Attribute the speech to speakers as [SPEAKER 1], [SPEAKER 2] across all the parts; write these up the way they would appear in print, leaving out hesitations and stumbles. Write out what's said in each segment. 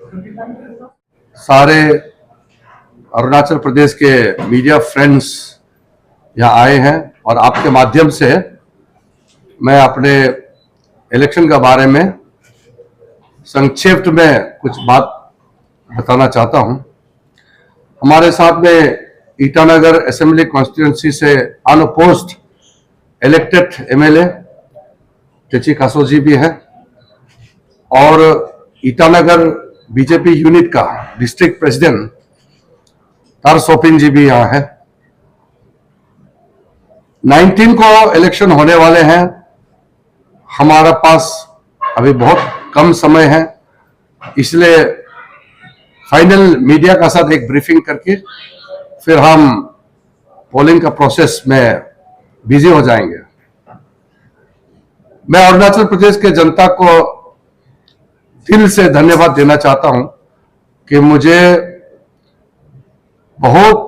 [SPEAKER 1] सारे अरुणाचल प्रदेश के media friends यहाँ आए हैं और आपके माध्यम से मैं अपने इलेक्शन के बारे में संक्षिप्त में कुछ बात बताना चाहता हूं। हमारे साथ में ईटानगर असेंबली कॉन्स्टिट्यूंसी से अनअपोज्ड इलेक्टेड एमएलए टेची कासो जी भी है और ईटानगर बीजेपी यूनिट का डिस्ट्रिक्ट प्रेसिडेंट तार सोपिन जी भी यहाँ है। 19 को इलेक्शन होने वाले हैं। हमारा पास अभी बहुत कम समय है, इसलिए फाइनल मीडिया का साथ एक ब्रीफिंग करके फिर हम पोलिंग का प्रोसेस में बिजी हो जाएंगे। मैं अरुणाचल प्रदेश के जनता को दिल से धन्यवाद देना चाहता हूं कि मुझे बहुत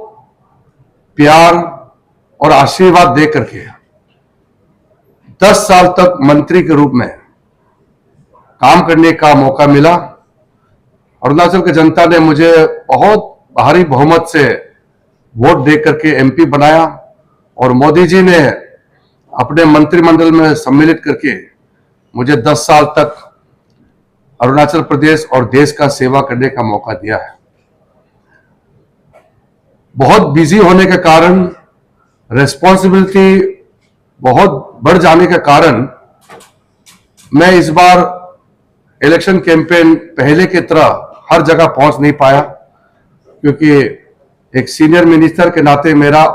[SPEAKER 1] प्यार और आशीर्वाद दे करके 10 साल तक मंत्री के रूप में काम करने का मौका मिला। अरुणाचल की जनता ने मुझे बहुत भारी बहुमत से वोट दे करके एमपी बनाया और मोदी जी ने अपने मंत्रिमंडल में सम्मिलित करके मुझे 10 साल तक अरुणाचल प्रदेश और देश का सेवा करने का मौका दिया है। बहुत बिजी होने के कारण, रेस्पॉन्सिबिलिटी बहुत बढ़ जाने के कारण मैं इस बार इलेक्शन कैंपेन पहले की तरह हर जगह पहुंच नहीं पाया, क्योंकि एक सीनियर मिनिस्टर के नाते मेरा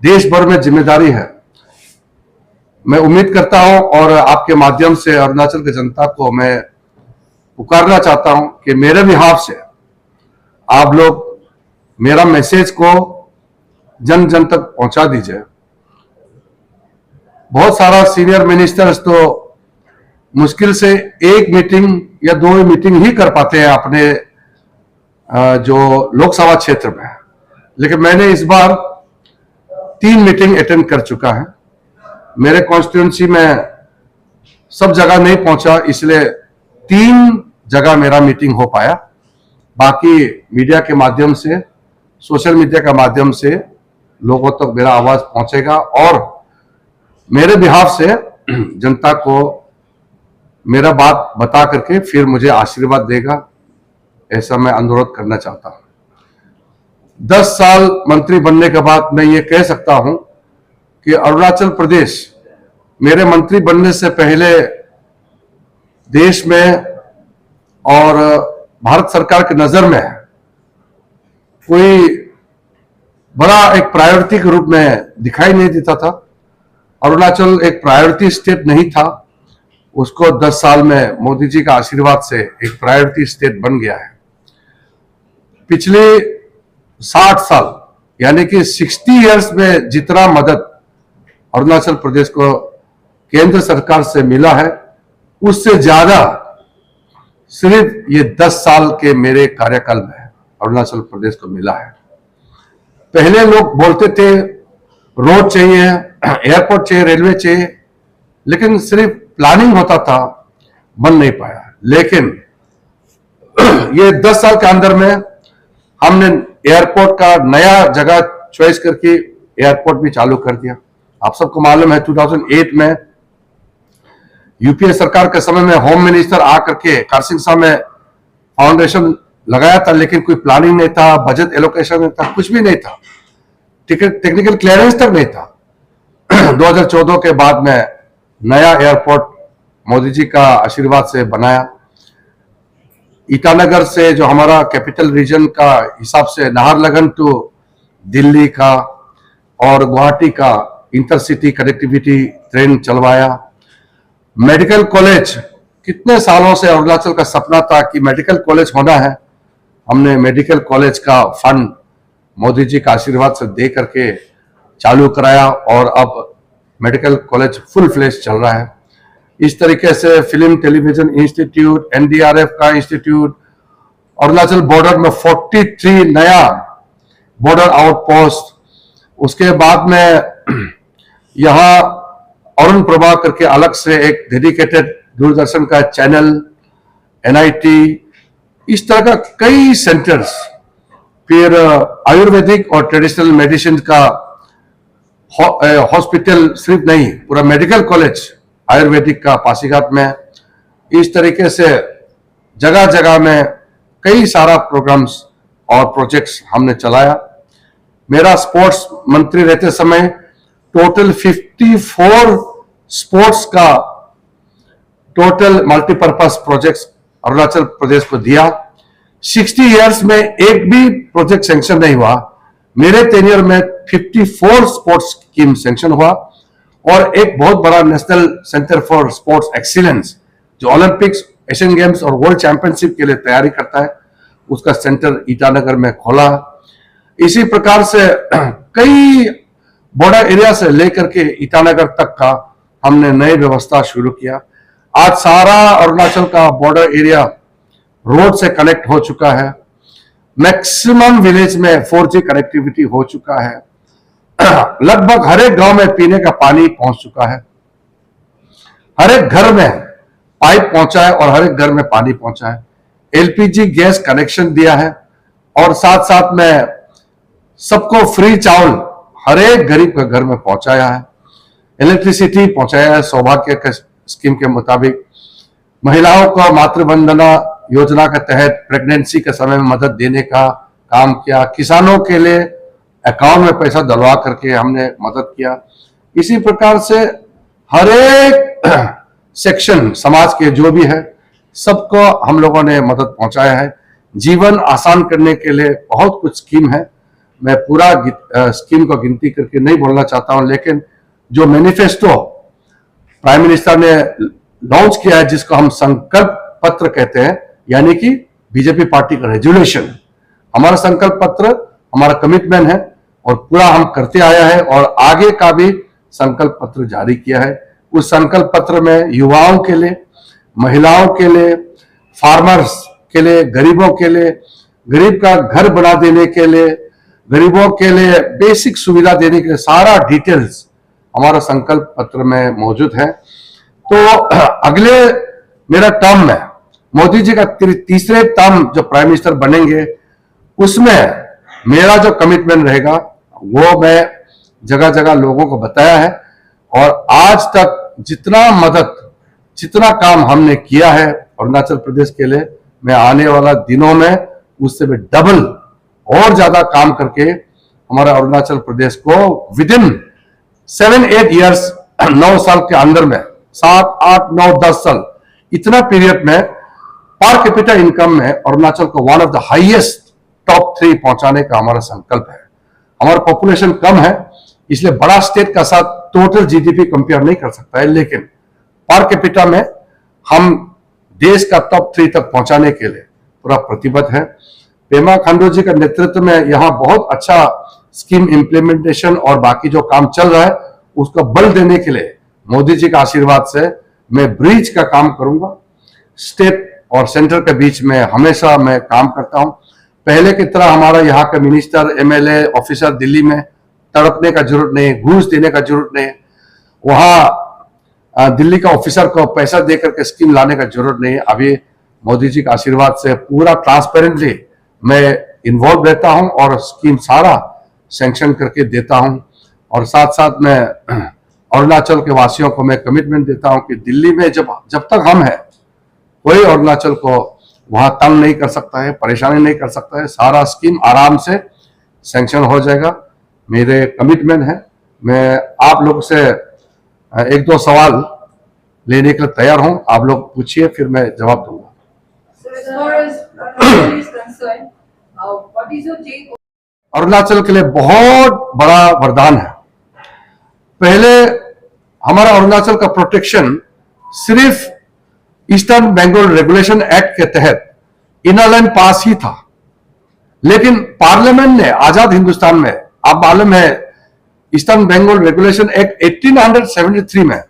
[SPEAKER 1] देश भर में जिम्मेदारी है। मैं उम्मीद करता हूं और आपके माध्यम से अरुणाचल की जनता को मैं पुकारना चाहता हूं कि मेरे बिहाफ से आप लोग मेरा मैसेज को जन जन तक पहुंचा दीजिए। बहुत सारा सीनियर मिनिस्टर्स तो मुश्किल से एक मीटिंग या 2 मीटिंग ही कर पाते हैं अपने जो लोकसभा क्षेत्र में, लेकिन मैंने इस बार 3 मीटिंग अटेंड कर चुका है। मेरे कॉन्स्टिट्यूंसी में सब जगह नहीं पहुंचा, इसलिए 3 जगह मेरा मीटिंग हो पाया। बाकी मीडिया के माध्यम से, सोशल मीडिया के माध्यम से लोगों तक मेरा आवाज पहुंचेगा और मेरे बिहाफ से जनता को मेरा बात बता करके फिर मुझे आशीर्वाद देगा, ऐसा मैं अनुरोध करना चाहता हूं। 10 साल मंत्री बनने के बाद मैं ये कह सकता हूं कि अरुणाचल प्रदेश मेरे मंत्री बनने से पहले देश में और भारत सरकार की नजर में कोई बड़ा एक प्रायोरिटी के रूप में दिखाई नहीं देता था। अरुणाचल एक प्रायोरिटी स्टेट नहीं था, उसको 10 साल में मोदी जी का आशीर्वाद से एक प्रायोरिटी स्टेट बन गया है। पिछले 60 साल यानी कि 60 इयर्स में जितना मदद अरुणाचल प्रदेश को केंद्र सरकार से मिला है, उससे ज्यादा सिर्फ ये 10 साल के मेरे कार्यकाल में अरुणाचल प्रदेश को मिला है। पहले लोग बोलते थे रोड चाहिए, एयरपोर्ट चाहिए, रेलवे चाहिए, लेकिन सिर्फ प्लानिंग होता था, बन नहीं पाया। लेकिन ये 10 साल के अंदर में हमने एयरपोर्ट का नया जगह चॉइस करके एयरपोर्ट भी चालू कर दिया। आप सबको मालूम है 2008 में यूपीए सरकार के समय में होम मिनिस्टर आकर के कारसिंगसा में फाउंडेशन लगाया था, लेकिन कोई प्लानिंग नहीं था, बजट एलोकेशन नहीं था, कुछ भी नहीं था, टेक्निकल क्लियरेंस तक नहीं था। 2014 के बाद में नया एयरपोर्ट मोदी जी का आशीर्वाद से बनाया। ईटानगर से जो हमारा कैपिटल रीजन का हिसाब से नाहरलगुन टू दिल्ली का और गुवाहाटी का इंटरसिटी कनेक्टिविटी ट्रेन चलवाया। मेडिकल कॉलेज, कितने सालों से अरुणाचल का सपना था कि मेडिकल कॉलेज होना है। हमने मेडिकल कॉलेज का फंड मोदी जी का आशीर्वाद से दे करके चालू कराया और अब मेडिकल कॉलेज फुल फ्लेश चल रहा है। इस तरीके से फिल्म टेलीविजन इंस्टीट्यूट, एनडीआरएफ का इंस्टीट्यूट, अरुणाचल बॉर्डर में 43 नया बॉर्डर आउटपोस्ट, उसके बाद में यहाँ अरुण प्रभा करके अलग से एक डेडिकेटेड दूरदर्शन का चैनल, एनआईटी, इस तरह का कई सेंटर्स, फिर आयुर्वेदिक और ट्रेडिशनल मेडिसिन का हॉस्पिटल, सिर्फ नहीं पूरा मेडिकल कॉलेज आयुर्वेदिक का पासीघाट में, इस तरीके से जगह जगह में कई सारा प्रोग्राम्स और प्रोजेक्ट्स हमने चलाया। मेरा स्पोर्ट्स मंत्री रहते समय टोटल 54 स्पोर्ट्स का total multipurpose projects Arunachal Pradesh को दिया। 60 इयर्स में एक भी प्रोजेक्ट सैंक्शन नहीं हुआ। मेरे टेन्योर में 54 स्पोर्ट्स स्कीम सैंक्शन हुआ और एक बहुत बड़ा national centre for sports excellence जो ओलंपिक्स, एशियन गेम्स और वर्ल्ड चैंपियनशिप के लिए तैयारी करता है, उसका सेंटर ईटानगर में खोला। इसी प्रकार से कई बॉर्डर एरिया से लेकर के ईटानगर तक का हमने नई व्यवस्था शुरू किया। आज सारा अरुणाचल का बॉर्डर एरिया रोड से कनेक्ट हो चुका है। मैक्सिमम विलेज में 4G कनेक्टिविटी हो चुका है। लगभग हर एक गांव में पीने का पानी पहुंच चुका है। हर एक घर में पाइप पहुंचा है और हर एक घर में पानी पहुंचा है। LPG गैस कनेक्शन दिया है और साथ साथ में सबको फ्री चावल हर एक गरीब के घर में पहुंचाया है। इलेक्ट्रिसिटी पहुंचाया है सौभाग्य के स्कीम के मुताबिक। महिलाओं को मातृवंदना योजना के तहत प्रेगनेंसी के समय में मदद देने का काम किया। किसानों के लिए अकाउंट में पैसा डलवा करके हमने मदद किया। इसी प्रकार से हर एक सेक्शन समाज के जो भी है सबको हम लोगों ने मदद पहुंचाया है। जीवन आसान करने के लिए बहुत कुछ स्कीम है। मैं पूरा स्कीम को गिनती करके नहीं बोलना चाहता हूं, लेकिन जो मैनिफेस्टो प्राइम मिनिस्टर ने लॉन्च किया है, जिसको हम संकल्प पत्र कहते हैं, यानी कि बीजेपी पार्टी का रेजोल्यूशन, हमारा संकल्प पत्र, हमारा कमिटमेंट है और पूरा हम करते आया है और आगे का भी संकल्प पत्र जारी किया है। उस संकल्प पत्र में युवाओं के लिए, महिलाओं के लिए, फार्मर्स के लिए, गरीबों के लिए, गरीब का घर बना देने के लिए, गरीबों के लिए बेसिक सुविधा देने के लिए सारा डिटेल्स हमारा संकल्प पत्र में मौजूद है। तो अगले मेरा टर्म में मोदी जी का तीसरे टर्म जो प्राइम मिनिस्टर बनेंगे, उसमें मेरा जो कमिटमेंट रहेगा वो मैं जगह जगह लोगों को बताया है और आज तक जितना मदद, जितना काम हमने किया है अरुणाचल प्रदेश के लिए, मैं आने वाला दिनों में उससे भी डबल और ज्यादा काम करके हमारा अरुणाचल प्रदेश को विदिन 7-8 इयर्स, 9 साल के अंदर में, 7, 8, 9, 10 साल, इतना पीरियड में पर कैपिटा इनकम में अरुणाचल को one of the highest top 3 पहुंचाने का हमारा संकल्प है। हमारा पॉपुलेशन कम है, इसलिए बड़ा स्टेट का साथ टोटल जीडीपी कंपेयर नहीं कर सकता है, लेकिन पर कैपिटा में हम देश का टॉप 3 तक पहुंचाने के लिए पूरा प्रतिबद्ध है। पेमा खांडू जी का नेतृत्व में यहाँ बहुत अच्छा स्कीम इंप्लीमेंटेशन और बाकी जो काम चल रहा है उसको बल देने के लिए मोदी जी का आशीर्वाद से मैं ब्रिज का काम करूंगा। स्टेट और सेंटर के बीच में हमेशा मैं काम करता हूं। पहले की तरह हमारा यहाँ का मिनिस्टर, एमएलए, ऑफिसर दिल्ली में तड़पने का जरूरत नहीं, घूस देने का जरूरत नहीं, वहां दिल्ली का ऑफिसर को पैसा देकर के स्कीम लाने का जरूरत नहीं है। अभी मोदी जी का आशीर्वाद से पूरा ट्रांसपेरेंटली मैं इन्वॉल्व रहता हूं और स्कीम सारा सैंक्शन करके देता हूं। और साथ साथ में अरुणाचल के वासियों को मैं कमिटमेंट देता हूं कि दिल्ली में जब तक हम हैं, कोई अरुणाचल को वहां तंग नहीं कर सकता है, परेशानी नहीं कर सकता है। सारा स्कीम आराम से सैंक्शन हो जाएगा, मेरे कमिटमेंट है। मैं आप लोग से 1-2 सवाल लेने के लिए तैयार हूं, आप लोग पूछिए, फिर मैं जवाब दूंगा। अरुणाचल के लिए बहुत बड़ा वरदान है। पहले हमारा अरुणाचल का प्रोटेक्शन सिर्फ ईस्टर्न बंगाल रेगुलेशन एक्ट के तहत इनर लाइन पास ही था, लेकिन पार्लियामेंट ने आजाद हिंदुस्तान में, आप मालूम है, ईस्टर्न बंगाल रेगुलेशन एक्ट 1873 में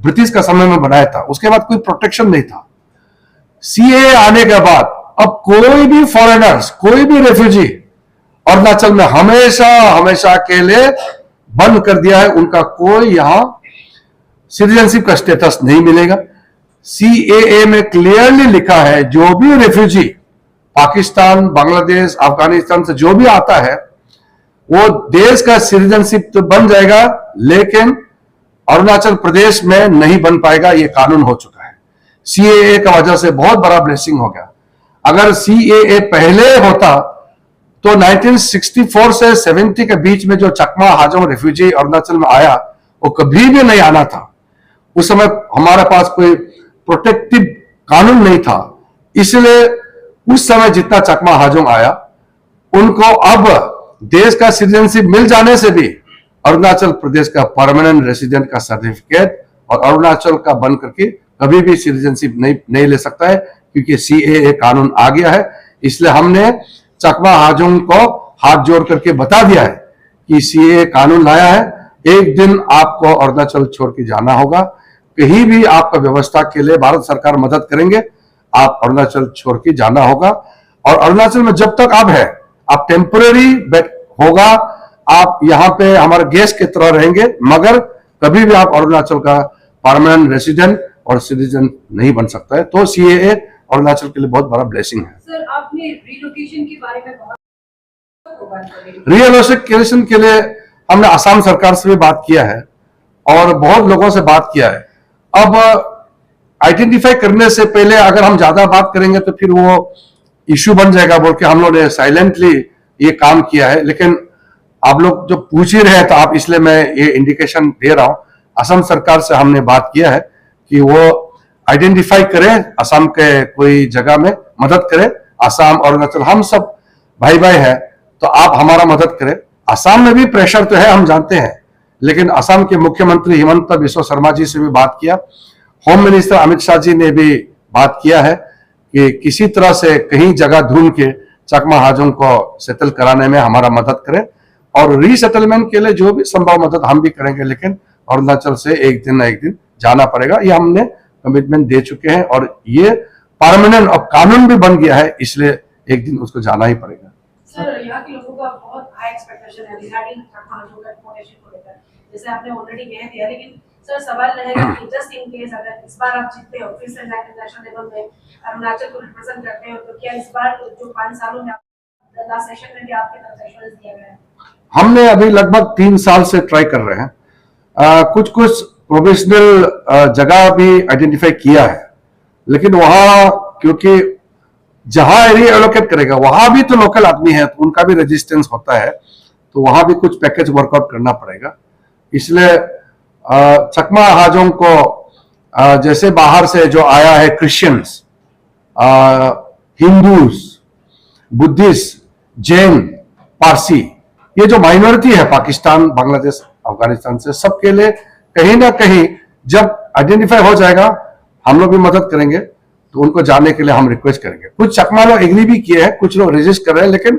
[SPEAKER 1] ब्रिटिश का समय में बनाया था। उसके बाद कोई प्रोटेक्शन नहीं था। सीए आने के बाद अब कोई भी फॉरेनर्स, कोई भी रेफ्यूजी अरुणाचल में हमेशा के लिए बंद कर दिया है। उनका कोई यहां सिटीजनशिप का स्टेटस नहीं मिलेगा। सीएए में क्लियरली लिखा है जो भी रेफ्यूजी पाकिस्तान, बांग्लादेश, अफगानिस्तान से जो भी आता है वो देश का सिटीजनशिप तो बन जाएगा, लेकिन अरुणाचल प्रदेश में नहीं बन पाएगा। ये कानून हो चुका है सीएए का वजह से, बहुत बड़ा ब्लेसिंग हो गया। अगर सीएए पहले होता तो 1964 से 70 के बीच में जो चकमा हाजोंग रेफ्यूजी अरुणाचल में आया वो कभी भी नहीं आना था। उस समय हमारे पास कोई प्रोटेक्टिव कानून नहीं था, इसलिए उस समय जितना चकमा हाजोंग आया उनको अब देश का सिटीजनशिप मिल जाने से भी अरुणाचल प्रदेश का परमानेंट रेसिडेंट का सर्टिफिकेट और अरुणाचल का बन करके कभी भी सिटीजनशिप नहीं ले सकता है, क्योंकि सीएए कानून आ गया है। इसलिए हमने चकमा हाजोंग को हाथ जोड़ करके बता दिया है कि सीएए कानून लाया है, एक दिन आपको अरुणाचल छोड़ के जाना होगा। कहीं भी आपका व्यवस्था के लिए भारत सरकार मदद करेंगे, आप अरुणाचल छोड़ के जाना होगा। और अरुणाचल में जब तक आप है, आप टेम्पररी होगा, आप यहाँ पे हमारे गेस्ट की तरह रहेंगे, मगर कभी भी आप अरुणाचल का परमानेंट रेसिडेंट और सिटीजन नहीं बन सकता है। तो सीएए अरुणाचल के लिए बहुत बड़ा ब्लेसिंग है।
[SPEAKER 2] सर, आपने रिलोकेशन के बारे में बहुत
[SPEAKER 1] रिलोकेशन के लिए हमने असम सरकार से भी बात किया है और बहुत लोगों से बात किया है। अब आइडेंटिफाई करने से पहले अगर हम ज्यादा बात करेंगे तो फिर वो इश्यू बन जाएगा बोल के हम लोगों ने साइलेंटली ये काम किया है। लेकिन आप लोग जो पूछ ही रहे हैं तो आप, इसलिए मैं ये इंडिकेशन दे रहा हूं। असम सरकार से हमने बात किया है कि वो आइडेंटिफाई करें, असम के कोई जगह में मदद करें। असम और अरुणाचल हम सब भाई भाई है, तो आप हमारा मदद करें। असम में भी प्रेशर तो है, हम जानते हैं, लेकिन असम के मुख्यमंत्री हिमंत बिस्वा शर्मा जी से भी बात किया। होम मिनिस्टर अमित शाह जी ने भी बात किया है कि किसी तरह से कहीं जगह ढूंढ के चकमा हाजोंग को सेटल कराने में हमारा मदद करें, और रीसेटलमेंट के लिए जो भी संभव मदद हम भी करेंगे। लेकिन अरुणाचल से एक दिन ना एक दिन जाना पड़ेगा, ये हमने कमिटमेंट दे चुके हैं और ये परमानेंट और कानून भी बन गया है, इसलिए एक दिन उसको जाना ही पड़ेगा।
[SPEAKER 2] सर, यहाँ के लोगों का बहुत हाई एक्सपेक्टेशन है रिगार्डिंग ट्रांसपोर्टेशन को लेकर, जैसे आपने ऑलरेडी कह दिया, लेकिन सर सवाल रहेगा कि जस्ट इन केस अगर इस बार आप जीतते हो, फिर से नेशनल लेवल में अरुणाचल को रिप्रेजेंट करते हो, तो क्या इस बार जो 5 सालों में लास्ट सेशन में भी आपकी तरफ से एश्योरेंस दिया गया है?
[SPEAKER 1] हमने अभी लगभग 3 साल से ट्राई कर रहे हैं, कुछ कुछ प्रोविजनल जगह भी आइडेंटिफाई किया है, लेकिन वहां क्योंकि जहां एरिया एलोकेट करेगा वहां भी तो लोकल आदमी है, तो उनका भी रेजिस्टेंस होता है, तो वहां भी कुछ पैकेज वर्कआउट करना पड़ेगा। इसलिए चकमा हाजोंग को जैसे बाहर से जो आया है, Christians, Hindus, Buddhist, Jain, Parsi, ये जो माइनॉरिटी है पाकिस्तान, बांग्लादेश, अफगानिस्तान से, सबके लिए कहीं ना कहीं जब आइडेंटिफाई हो जाएगा हम लोग भी मदद करेंगे, तो उनको जाने के लिए हम रिक्वेस्ट करेंगे। कुछ चकमा लोग एग्री भी किए हैं, कुछ लोग रेजिस्ट कर रहे हैं, लेकिन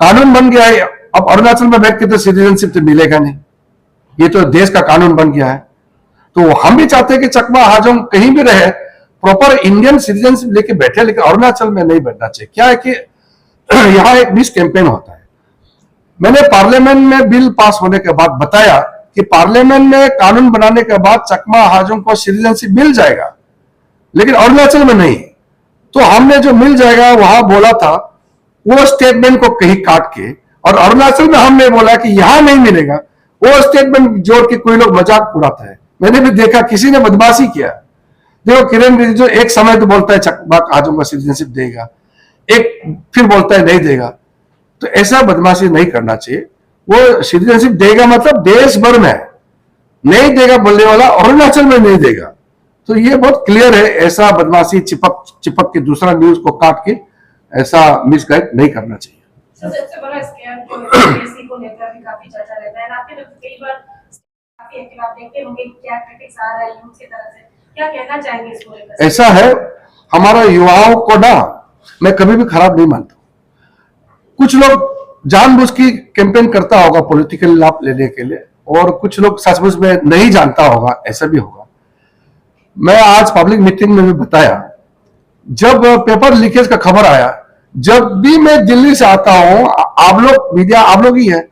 [SPEAKER 1] कानून बन गया है। अब अरुणाचल में बैठ के तो सिटीजनशिप तो मिलेगा नहीं, ये तो देश का कानून बन गया है। तो हम भी चाहते हैं कि चकमा हाजोंग कहीं भी रहे, प्रॉपर इंडियन सिटीजनशिप लेके बैठे, लेकिन अरुणाचल में नहीं बैठना चाहिए। क्या है कि यहाँ एक मिस कैंपेन होता है। मैंने पार्लियामेंट में बिल पास होने के बाद बताया कि पार्लियामेंट में कानून बनाने के बाद चकमा हाजोंग को सिटीजनशिप मिल जाएगा, लेकिन अरुणाचल में नहीं। तो हमने जो मिल जाएगा वहां बोला था, वो स्टेटमेंट को कहीं काट के, और अरुणाचल में हमने बोला कि यहां नहीं मिलेगा, वो स्टेटमेंट जोड़ के कोई लोग मजाक उड़ाता है। मैंने भी देखा किसी ने बदमाशी किया। देखो किरण रिजिजू एक समय तो बोलता है चकमा हाजोंग को सिटीजनशिप देगा, एक फिर बोलता है नहीं देगा। तो ऐसा बदमाशी नहीं करना चाहिए। वो सिटीजनशिप देगा मतलब देश भर में, नहीं देगा बोलने वाला अरुणाचल में नहीं देगा। तो ये बहुत क्लियर है, ऐसा बदमाशी चिपक के दूसरा न्यूज को काट के ऐसा मिसगाइड नहीं करना चाहिए।
[SPEAKER 2] सबसे बड़ा स्कैम जो बीएससी को लेकर भी काफी चर्चा रहता है, आपके कई बार काफी एक्टिव आप देखते होंगे क्या क्रिटिक्स आ रहा है यूथ की तरफ से, क्या कहना चाहेंगे इसको लेकर? ऐसा
[SPEAKER 1] है, हमारा युवाओं को ना मैं कभी भी खराब नहीं मानता। कुछ लोग जानबूझ की कैंपेन करता होगा पॉलिटिकल लाभ लेने के लिए, और कुछ लोग सचमुच में नहीं जानता होगा, ऐसा भी होगा। मैं आज पब्लिक मीटिंग में भी बताया, जब पेपर लीकेज का खबर आया, जब भी मैं दिल्ली से आता हूं, आप लोग मीडिया आप लोग ही है,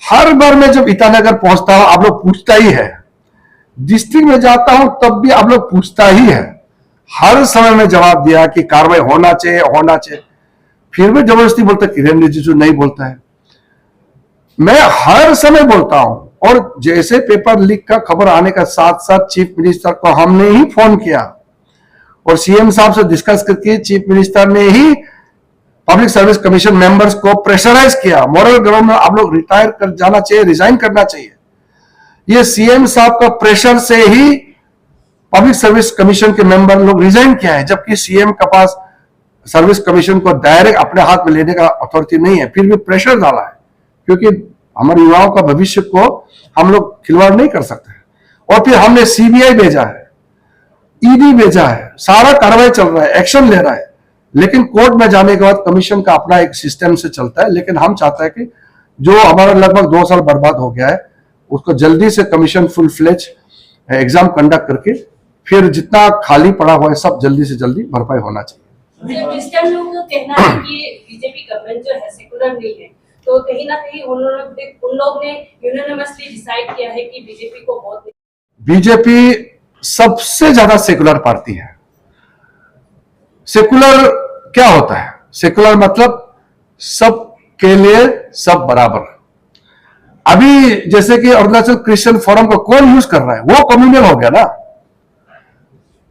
[SPEAKER 1] हर बार मैं जब ईटानगर पहुंचता हूं आप लोग पूछता ही है, डिस्ट्रिक्ट में जाता हूं तब भी आप लोग पूछता ही है। हर समय में जवाब दिया कि कार्रवाई होना चाहिए होना चाहिए। फिर भी जबरदस्ती बोलता है किरेन रिजिजू नहीं बोलता है। मैं हर समय बोलता हूं, और जैसे पेपर लीक का खबर आने का साथ साथ चीफ मिनिस्टर को हमने ही फोन किया और सीएम साहब से डिस्कस करके चीफ मिनिस्टर ने ही पब्लिक सर्विस कमीशन मेंबर्स को प्रेशराइज किया, मॉरल ग्राउंड में आप लोग रिटायर कर जाना चाहिए, रिजाइन करना चाहिए। ये सीएम साहब का प्रेशर से ही पब्लिक सर्विस कमीशन के मेंबर लोग रिजाइन किया है, जबकि सीएम के पास सर्विस कमीशन को डायरेक्ट अपने हाथ में लेने का अथॉरिटी नहीं है, फिर भी प्रेशर डाला है, क्योंकि हमारे युवाओं का भविष्य को हम लोग खिलवाड़ नहीं कर सकते। और फिर हमने सीबीआई भेजा है, ईडी भेजा है, सारा कार्रवाई चल रहा है, एक्शन ले रहा है, लेकिन कोर्ट में जाने के बाद कमीशन का अपना एक सिस्टम से चलता है। लेकिन हम चाहते हैं कि जो हमारा लगभग 2 साल बर्बाद हो गया है उसको जल्दी से commission full fledge exam conduct करके फिर जितना खाली पड़ा हुआ है सब जल्दी से जल्दी भरपाई होना चाहिए।
[SPEAKER 2] क्रिश्चियन लोग का कहना है कि बीजेपी गवर्नमेंट जो है सेकुलर नहीं है, तो कहीं ना कहीं उन लोग ने यूनानिमसली डिसाइड किया है कि बीजेपी को वोट दें।
[SPEAKER 1] बीजेपी सबसे ज्यादा सेकुलर पार्टी है। सेकुलर क्या होता है? सेकुलर मतलब सबके लिए सब बराबर। अभी जैसे कि अरुणाचल क्रिश्चियन फोरम को कौन यूज कर रहा है, वो कम्युनल हो गया ना।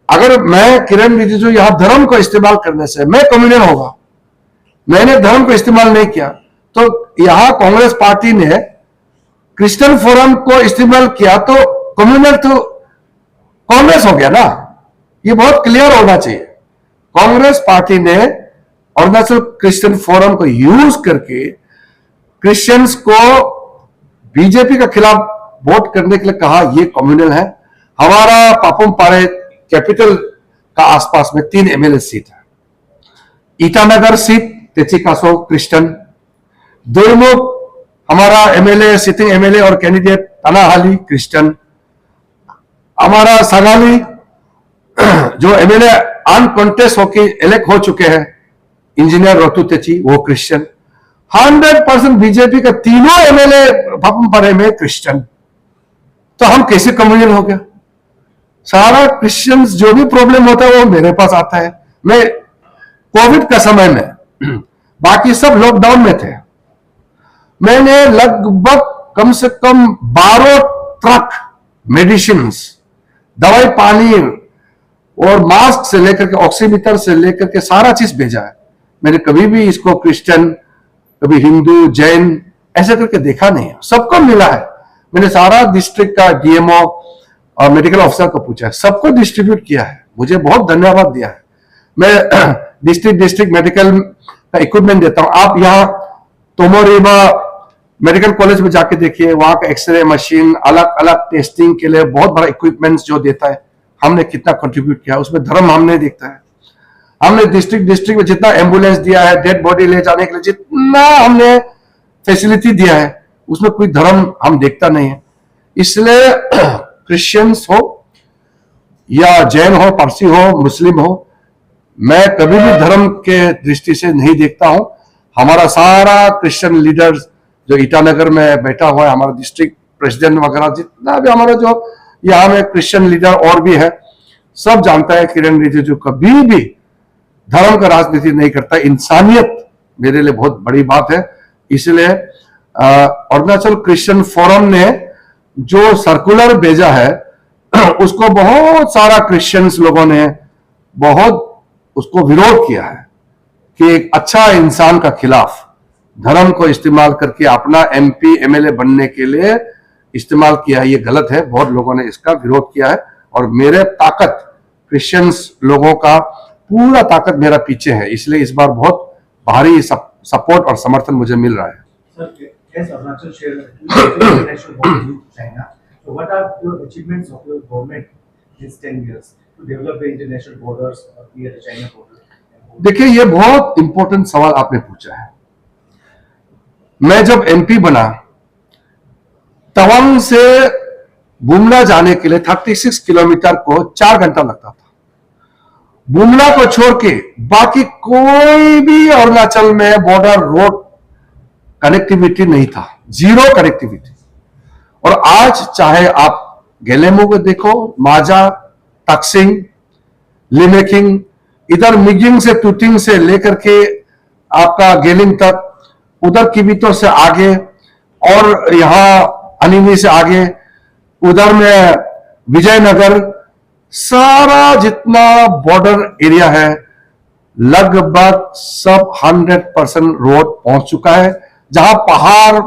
[SPEAKER 1] अगर मैं किरेन रिजिजू यहां धर्म को इस्तेमाल करने से मैं कम्युनल होगा, मैंने धर्म को इस्तेमाल नहीं किया, तो यहां कांग्रेस पार्टी ने क्रिश्चियन फोरम को इस्तेमाल किया तो कम्युनल तो कांग्रेस हो गया ना। ये बहुत क्लियर होना चाहिए। कांग्रेस पार्टी ने अरुणाचल क्रिश्चियन फोरम को यूज करके क्रिश्चियंस को बीजेपी के खिलाफ वोट करने के लिए कहा, ये कम्युनल है। हमारा पापुम पारे कैपिटल का आसपास में 3 एमएलए सीट है। ईटानगर सीट तेचिकासो क्रिश्चियन, दुर्मुख हमारा एमएलए सिटिंग एमएलए और कैंडिडेट तनाहाली क्रिश्चियन, हमारा सगाली जो एमएलए अनकॉन्टेस्ट होके इलेक्ट हो चुके हैं इंजीनियर रोतु तेची, वो क्रिश्चियन। 100% बीजेपी का तीनों एमएलए पापुमपारे में क्रिश्चियन। तो हम कैसे कम्युनल हो गया? सारा क्रिश्चियंस जो भी प्रॉब्लम होता है वो मेरे पास आता है। मैं कोविड का समय में बाकी सब लॉकडाउन में थे, मैंने लगभग कम से कम 12 ट्रक मेडिसिन, दवाई, पानी और मास्क से लेकर के ऑक्सीमीटर से लेकर के सारा चीज भेजा है। मैंने कभी भी इसको क्रिश्चियन, कभी हिंदू, जैन ऐसे करके देखा नहीं है, सबको मिला है। मैंने सारा डिस्ट्रिक्ट का डीएमओ और मेडिकल ऑफिसर को पूछा है, सबको डिस्ट्रीब्यूट किया है, मुझे बहुत धन्यवाद दिया है। मैं डिस्ट्रिक्ट मेडिकल का इक्विपमेंट देता हूं। आप यहाँ तोमोरीबा मेडिकल कॉलेज में जाके देखिए, वहां का एक्सरे मशीन, अलग अलग टेस्टिंग के लिए बहुत बड़ा इक्विपमेंट्स जो देता है, हमने कितना कंट्रीब्यूट किया, उसमें धर्म हमने देखता है। हमने डिस्ट्रिक्ट में जितना एम्बुलेंस दिया है, डेड बॉडी ले जाने के लिए जितना हमने फैसिलिटी दिया है, उसमें कोई धर्म हम देखता नहीं है। इसलिए क्रिश्चियंस हो या जैन हो, पारसी हो, मुस्लिम हो, मैं कभी भी धर्म के दृष्टि से नहीं देखता हूं। हमारा सारा क्रिश्चियन लीडर्स जो ईटानगर में बैठा हुआ है, हमारा डिस्ट्रिक्ट प्रेसिडेंट वगैरह, जितना भी हमारा जो यहाँ में क्रिश्चियन लीडर और भी है, सब जानता है किरेन रिजिजू कभी भी धर्म का राजनीति नहीं करता। इंसानियत मेरे लिए बहुत बड़ी बात है। इसलिए अरुणाचल क्रिश्चियन फोरम ने जो सर्कुलर भेजा है उसको बहुत सारा क्रिश्चियंस लोगों ने बहुत उसको विरोध किया है कि एक अच्छा इंसान का खिलाफ धर्म को इस्तेमाल करके अपना एमपी एमएलए बनने के लिए इस्तेमाल किया है, ये गलत है। बहुत लोगों ने इसका विरोध किया है और मेरे ताकत, क्रिश्चियंस लोगों का पूरा ताकत मेरा पीछे है, इसलिए इस बार बहुत भारी सपोर्ट और समर्थन मुझे मिल रहा है।
[SPEAKER 3] Yes, Arunachal share international borders with China. So, what are your achievements of your government in 10 years to develop the international borders near the China border?
[SPEAKER 1] देखिए, ये बहुत इंपॉर्टेंट सवाल आपने पूछा है। मैं जब एमपी बना, तवांग से बुमला जाने के लिए 36 किलोमीटर को 4 घंटा लगता था। बुमला को छोड़ के बाकी कोई भी अरुणाचल में बॉर्डर रोड कनेक्टिविटी नहीं था, जीरो कनेक्टिविटी। और आज चाहे आप गेलेमू को देखो, माजा, तक्सिंग, लिमेकिंग, इधर मिगिंग से टूटिंग से लेकर के आपका गेलिंग तक, उधर किबितो से आगे, और यहाँ अनिनी से आगे, उधर में विजयनगर, सारा जितना बॉर्डर एरिया है लगभग सब 100% रोड पहुंच चुका है। जहां पहाड़,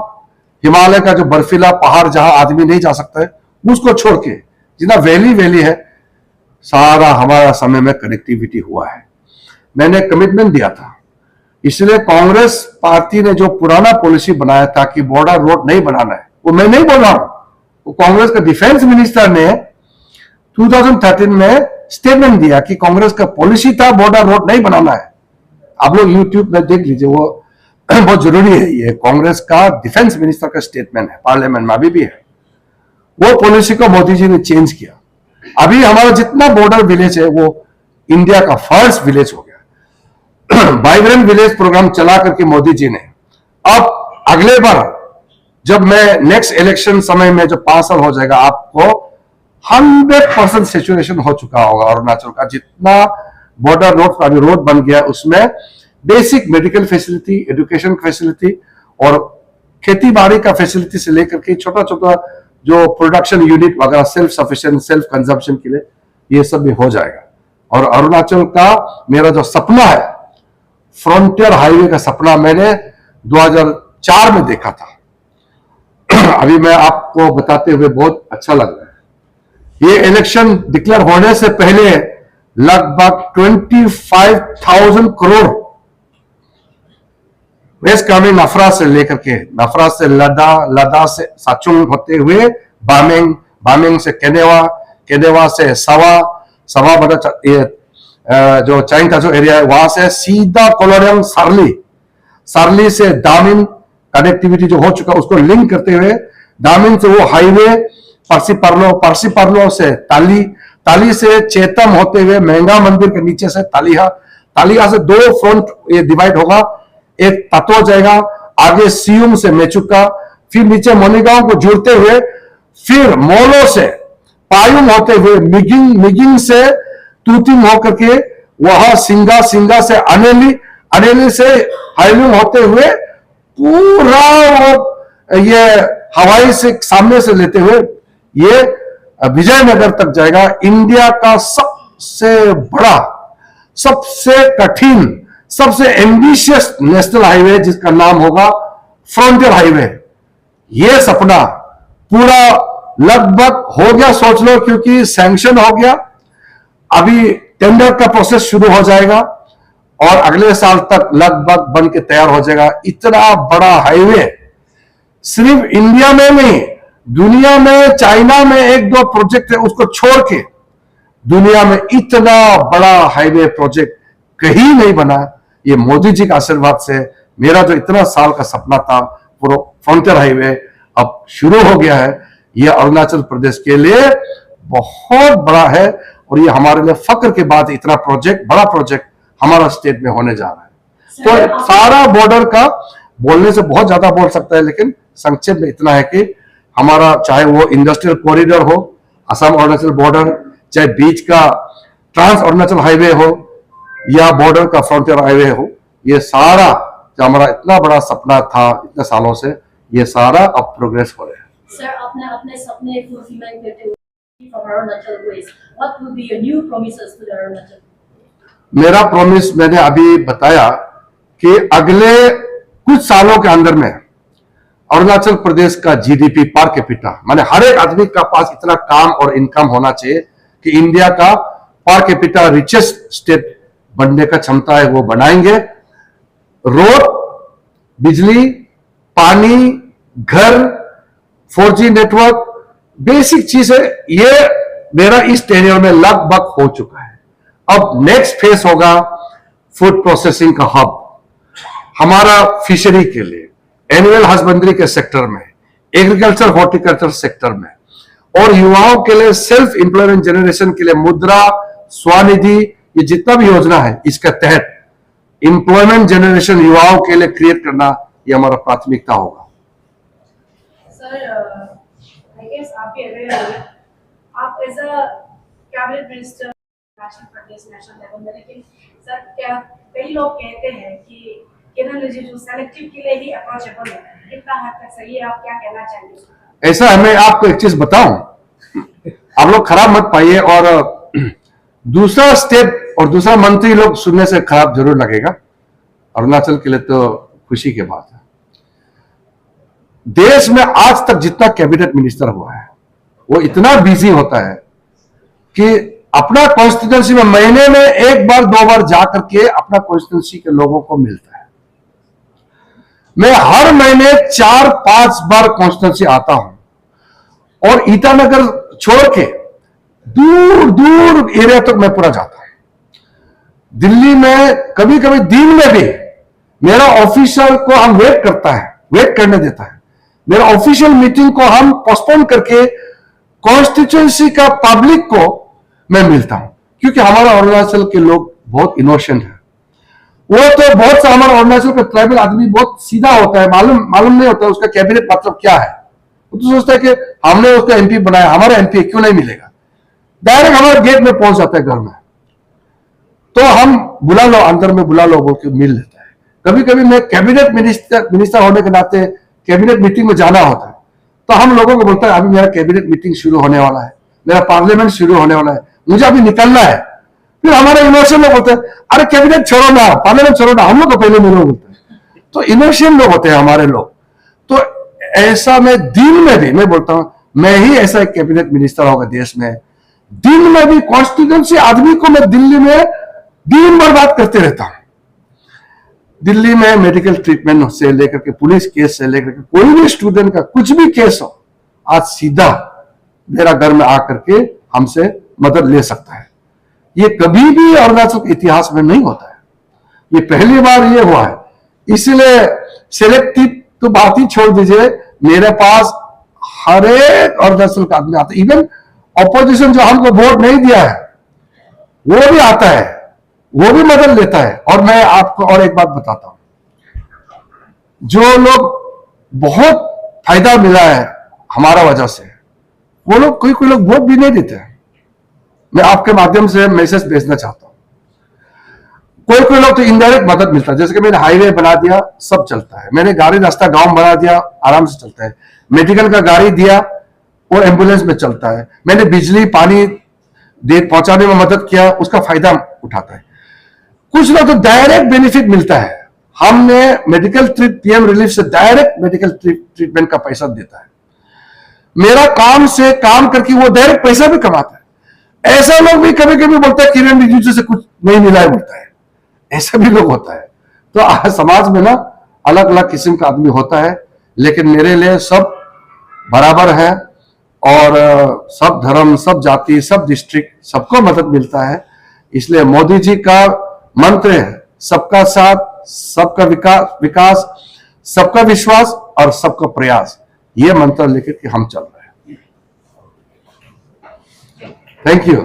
[SPEAKER 1] हिमालय का जो बर्फीला पहाड़ जहां आदमी नहीं जा सकता है, उसको छोड़ के जितना वैली है, सारा हमारा समय में कनेक्टिविटी हुआ है। मैंने कमिटमेंट दिया था, इसलिए कांग्रेस पार्टी ने जो पुराना पॉलिसी बनाया था कि बॉर्डर रोड नहीं बनाना है, वो मैं नहीं बोल रहा हूं, वो कांग्रेस का डिफेंस मिनिस्टर ने 2013 में स्टेटमेंट दिया कि कांग्रेस का पॉलिसी था बॉर्डर रोड नहीं बनाना है। आप लोग यूट्यूब में देख लीजिए, वो बहुत जरूरी है। ये कांग्रेस का डिफेंस मिनिस्टर का स्टेटमेंट है, पार्लियामेंट में अभी भी है। वो पॉलिसी को मोदी जी ने चेंज किया। अभी हमारा जितना बॉर्डर विलेज है वो इंडिया का फर्स्ट विलेज हो गया। वाइब्रेंट विलेज प्रोग्राम चला करके मोदी जी ने, अब अगले बार जब मैं नेक्स्ट इलेक्शन समय में जो 5 साल हो जाएगा, आपको 100% सेचुरेशन हो चुका होगा अरुणाचल का। जितना बॉर्डर रोड अभी रोड बन गया, उसमें basic medical facility, education facility और खेती बाड़ी का फैसिलिटी से लेकर के छोटा छोटा जो प्रोडक्शन यूनिट वगैरह, सेल्फ सफिशिएंट, सेल्फ कंजम्पशन के लिए, ये सब भी हो जाएगा। और अरुणाचल का मेरा जो सपना है, फ्रंटियर हाईवे का सपना, मैंने 2004 में देखा था। अभी मैं आपको बताते हुए बहुत अच्छा लग रहा है। ये इलेक्शन डिक्लेयर होने से पहले लगभग 25,000 करोड़ वेस्ट कामेंग नफरा से लेकर के, नफरा से लदा से साचुंग होते हुए बामेंग, बामेंग से केनेवा, केनेवा से सवा मतलब ये जो चाइंग का जो एरिया है, वहां से सीधा कोलोरियम सारली, सारली से दामिन कनेक्टिविटी जो हो चुका, उसको लिंक करते हुए दामिन से वो हाईवे पारसी पार्लो से ताली, ताली से चेतम होते हुए महंगा मंदिर के नीचे से तालिहा, तालिहा से 2 फ्रंट ये डिवाइड होगा, एक तत्व जाएगा, आगे सियुम से मेचुका, फिर नीचे मोनीगांव को जुड़ते हुए, फिर मोलो से पायुम होते हुए मिगिंग, मिगिंग से तूतिंग होकर के वहां सिंगा, सिंगा से अनेली, अनेली से हाइलुंग होते हुए पूरा ये हवाई से सामने से लेते हुए ये विजयनगर तक जाएगा। इंडिया का सबसे बड़ा, सबसे कठिन, सबसे एम्बिशियस नेशनल हाईवे, जिसका नाम होगा फ्रंटियर हाईवे। ये सपना पूरा लगभग हो गया, सोच लो, क्योंकि सैंक्शन हो गया। अभी टेंडर का प्रोसेस शुरू हो जाएगा और अगले साल तक लगभग बन के तैयार हो जाएगा। इतना बड़ा हाईवे सिर्फ इंडिया में नहीं, दुनिया में, चाइना में 1-2 प्रोजेक्ट है, उसको छोड़ के दुनिया में इतना बड़ा हाईवे प्रोजेक्ट कहीं नहीं बना। ये मोदी जी का आशीर्वाद से मेरा जो इतना साल का सपना था, पूरा फ्रंटियर हाईवे अब शुरू हो गया है। ये अरुणाचल प्रदेश के लिए बहुत बड़ा है और ये हमारे लिए फक्र के बाद इतना प्रोजेक्ट, बड़ा प्रोजेक्ट हमारा स्टेट में होने जा रहा है। तो सारा बॉर्डर का बोलने से बहुत ज्यादा बोल सकता है, लेकिन संक्षेप में इतना है कि हमारा चाहे वो इंडस्ट्रियल कॉरिडोर हो, असम अरुणाचल बॉर्डर, चाहे बीच का ट्रांस अरुणाचल हाईवे हो या बॉर्डर का फ्रंटियर हाईवे हो, ये सारा जो हमारा इतना बड़ा सपना था इतने सालों से, ये सारा अब प्रोग्रेस हो रहा है।
[SPEAKER 4] सर, अपने अपने सपने फुलफिल करते हुए from Arunachal Ways, what will be your new promises to the Arunachal?
[SPEAKER 1] मेरा प्रॉमिस मैंने अभी बताया कि अगले कुछ सालों के अंदर में अरुणाचल प्रदेश का जीडीपी पर कैपिटा, माने हर एक आदमी का पास इतना काम और इनकम होना चाहिए कि इंडिया का पर कैपिटा रिचेस्ट स्टेट बनने का क्षमता है, वो बनाएंगे। रोड, बिजली, पानी, घर, 4G नेटवर्क, बेसिक चीज है, ये मेरा इस टेन्योर में लगभग हो चुका है। अब नेक्स्ट फेज होगा फूड प्रोसेसिंग का हब, हमारा फिशरी के लिए, एनिमल हस्बेंड्री के सेक्टर में, एग्रीकल्चर हॉर्टिकल्चर सेक्टर में, और युवाओं के लिए सेल्फ एम्प्लॉयमेंट जनरेशन के लिए मुद्रा, स्वनिधि, ये जितना भी योजना है, इसके तहत एम्प्लॉयमेंट जनरेशन युवाओं के लिए क्रिएट करना, ये हमारा प्राथमिकता होगा।
[SPEAKER 2] सर, I guess आप भी अवेयर होंगे, आप as a cabinet minister national प्रदेश नेशनल लेवल में, लेकिन सर क्या कई लोग कहते हैं कि किरण रिजिजू सेलेक्टिव के लिए ही अप्रोचेबल है, कितना हद तक सही है, आप क्या कहना चाहेंगे?
[SPEAKER 1] ऐसा है, मैं आपको एक चीज बताऊं, आप लोग खराब मत पाइए, और दूसरा स्टेप और दूसरा मंत्री लोग सुनने से खराब जरूर लगेगा। अरुणाचल के लिए तो खुशी की बात है। देश में आज तक जितना कैबिनेट मिनिस्टर हुआ है वो इतना बिजी होता है कि अपना कॉन्स्टिट्यूंसी में महीने में एक बार दो बार जाकर के अपना कॉन्स्टिट्यूंसी के लोगों को मिलता है। मैं हर महीने 4-5 बार कॉन्स्टिट्यूंसी आता हूं और ईटानगर छोड़ के दूर दूर एरिया तक मैं पूरा जाता हूं। दिल्ली में कभी कभी दिन में भी मेरा ऑफिसर को हम वेट करने देता है। मेरा ऑफिशियल मीटिंग को हम पोस्टपोन करके कॉन्स्टिट्यूंसी का पब्लिक को मैं मिलता हूं, क्योंकि हमारा अरुणाचल के लोग बहुत इनोसेंट है। वो तो बहुत सा हमारा अरुणाचल का ट्राइबल आदमी बहुत सीधा होता है, मालूम नहीं होता उसका कैबिनेट मतलब क्या है। वो तो सोचता है कि हमने उसका एमपी बनाया, हमारा एमपी क्यों नहीं मिलेगा। डायरेक्ट हमारे गेट में पहुंच जाता है घर में, तो हम बुला लो, अंदर में बुला लो बोल के मिल लेता है। कभी कभी मैं कैबिनेट मिनिस्टर होने के नाते कैबिनेट मीटिंग में जाना होता है, तो हम लोगों को बोलता है अभी मेरा कैबिनेट मीटिंग शुरू होने वाला है, मेरा पार्लियामेंट शुरू होने वाला है, मुझे अभी निकलना है। फिर हमारे इमोशन लोग बोलते हैं अरे कैबिनेट छोड़ो ना, पार्लियामेंट छोड़ो ना, हम लोग को पहले मिलो बोलते हैं। तो इमोशन लोग होते हैं हमारे लोग। तो ऐसा मैं दिन में भी मैं बोलता हूं, मैं ही ऐसा एक कैबिनेट मिनिस्टर होगा देश में, दिन में भी कॉन्स्टिट्यूंसी आदमी को मैं दिल्ली में दिन भर बात करते रहता हूं। दिल्ली में मेडिकल ट्रीटमेंट से लेकर के पुलिस केस से लेकर के कोई भी स्टूडेंट का कुछ भी केस हो, आज सीधा मेरा घर में आकर के हमसे मदद ले सकता है। ये कभी भी अरुणाचल के इतिहास में नहीं होता है, ये पहली बार ये हुआ है। इसलिए सिलेक्टिव तो बात ही छोड़ दीजिए, मेरे पास हर एक अरुणाचल का आदमी आता है। इवन ऑपोजिशन जो हमको वोट नहीं दिया है वो भी आता है, वो भी मदद लेता है। और मैं आपको और एक बात बताता हूं, जो लोग बहुत फायदा मिला है हमारा वजह से, वो लोग कोई लोग वोट भी नहीं देते हैं। मैं आपके माध्यम से मैसेज भेजना चाहता हूं, कोई लोग तो इनडायरेक्ट मदद मिलता है। जैसे कि मैंने हाईवे बना दिया, सब चलता है। मैंने गाड़ी रास्ता गांव बना दिया, आराम से चलता है। मेडिकल का गाड़ी दिया, वो एम्बुलेंस में चलता है। मैंने बिजली पानी दे पहुंचाने में मदद किया, उसका फायदा उठाता है। कुछ लोग तो डायरेक्ट बेनिफिट मिलता है। हमने मेडिकल पीएम रिलीफ से डायरेक्ट मेडिकल ट्रीटमेंट का पैसा देता है। मेरा काम से काम करके वो डायरेक्ट पैसा भी कमाता है। ऐसा लोग भी कभी कभी बोलता है किरण रिजिजू से कुछ नहीं मिला है बोलता है, ऐसा भी लोग होता है। तो समाज में ना अलग अलग किस्म का आदमी होता है, लेकिन मेरे लिए सब बराबर है और सब धर्म, सब जाति, सब डिस्ट्रिक्ट, सबको मदद मिलता है। इसलिए मोदी जी का मंत्र है सबका साथ, सबका विकास, सबका विश्वास और सबका प्रयास। ये मंत्र लेकर के हम चल रहे हैं। Thank you.